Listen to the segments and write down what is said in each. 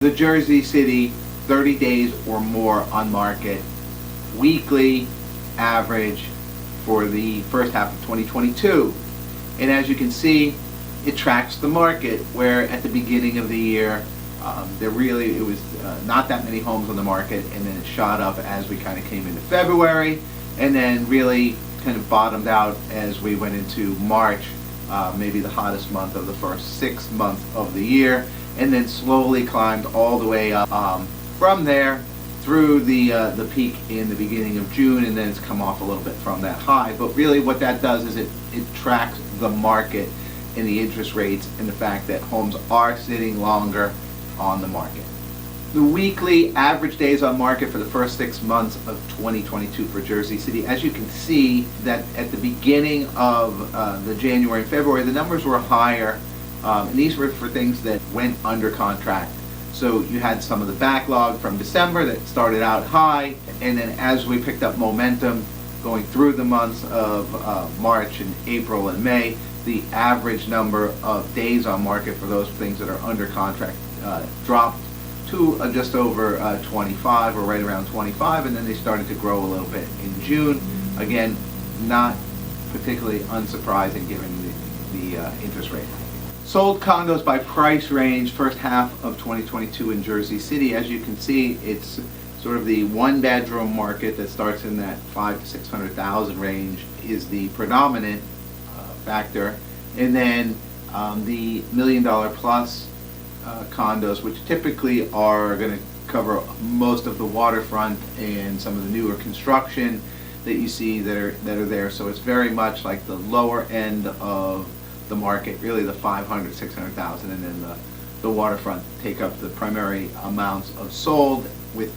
The Jersey City 30 days or more on market weekly average for the first half of 2022. And as you can see, it tracks the market, where at the beginning of the year it was not that many homes on the market, and then it shot up as we kind of came into February, and then really kind of bottomed out as we went into March, maybe the hottest month of the first 6 months of the year, and then slowly climbed all the way up from there through the peak in the beginning of June, and then it's come off a little bit from that high. But really what that does is it tracks the market and the interest rates and the fact that homes are sitting longer on the market. The weekly average days on market for the first 6 months of 2022 for Jersey City, as you can see that at the beginning of the January and February, the numbers were higher, and these were for things that went under contract. So you had some of the backlog from December that started out high, and then as we picked up momentum going through the months of March and April and May, the average number of days on market for those things that are under contract dropped to just over 25, or right around 25, and then they started to grow a little bit in June. Again, not particularly unsurprising given the interest rate. Sold condos by price range first half of 2022 in Jersey City. As you can see, it's sort of the one-bedroom market that starts in that 500,000 to 600,000 range is the predominant factor, and then the $1 million plus condos, which typically are going to cover most of the waterfront and some of the newer construction that you see that are there. So it's very much like the lower end of the market, really the 500, 600,000, and then the waterfront take up the primary amounts of sold, with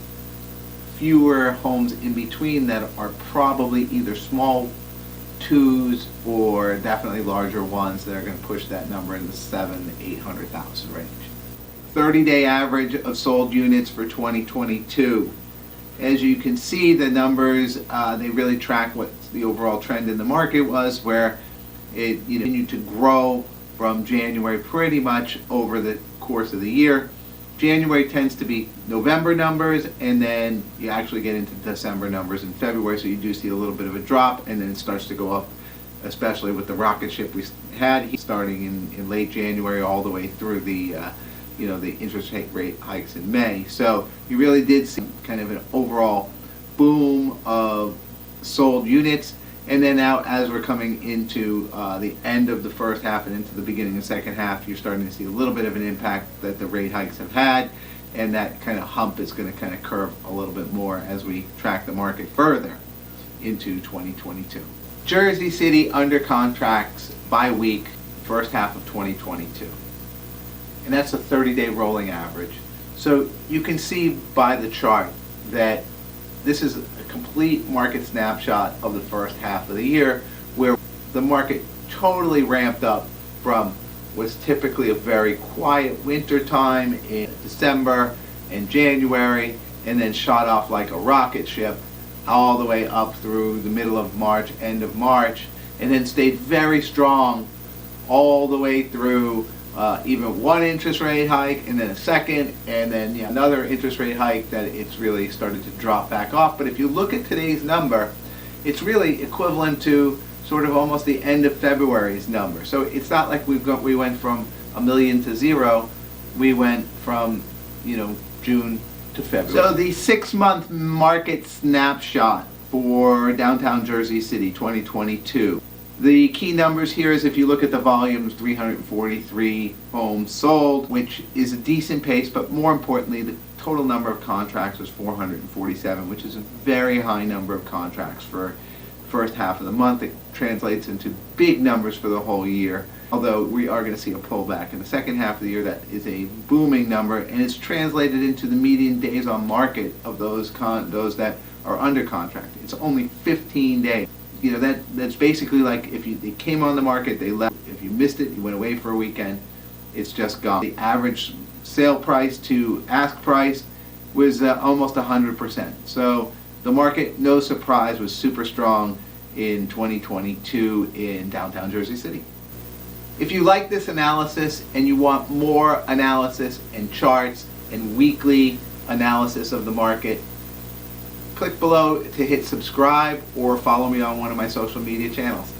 fewer homes in between that are probably either small twos or definitely larger ones that are going to push that number in the 700,000 to 800,000 range. 30-day average of sold units for 2022. As you can see, the numbers, they really track what the overall trend in the market was, where it continued to grow from January pretty much over the course of the year. January tends to be November numbers, and then you actually get into December numbers in February, so you do see a little bit of a drop, and then it starts to go up, especially with the rocket ship we had starting in late January all the way through the the interest rate hikes in May. So you really did see kind of an overall boom of sold units. And then now, as we're coming into the end of the first half and into the beginning of the second half, you're starting to see a little bit of an impact that the rate hikes have had, and that kind of hump is going to kind of curve a little bit more as we track the market further into 2022. Jersey City under contracts by week, first half of 2022. And that's a 30-day rolling average. So you can see by the chart that this is a complete market snapshot of the first half of the year, where the market totally ramped up from what's typically a very quiet winter time in December and January, and then shot off like a rocket ship all the way up through the middle of March, end of March, and then stayed very strong all the way through even one interest rate hike, and then a second, and then another interest rate hike that it's really started to drop back off. But if you look at today's number, it's really equivalent to sort of almost the end of February's number. So it's not like we went from 1 million to 0. We went from June to February. So the 6-month market snapshot for downtown Jersey City 2022. The key numbers here is, if you look at the volumes, 343 homes sold, which is a decent pace, but more importantly, the total number of contracts was 447, which is a very high number of contracts for first half of the month. It translates into big numbers for the whole year, although we are going to see a pullback in the second half of the year. That is a booming number, and it's translated into the median days on market of those that are under contract. It's only 15 days. That's basically like if they came on the market, they left. If you missed it, you went away for a weekend, it's just gone. The average sale price to ask price was almost 100%. So the market, no surprise, was super strong in 2022 in downtown Jersey City. If you like this analysis and you want more analysis and charts and weekly analysis of the market, click below to hit subscribe or follow me on one of my social media channels.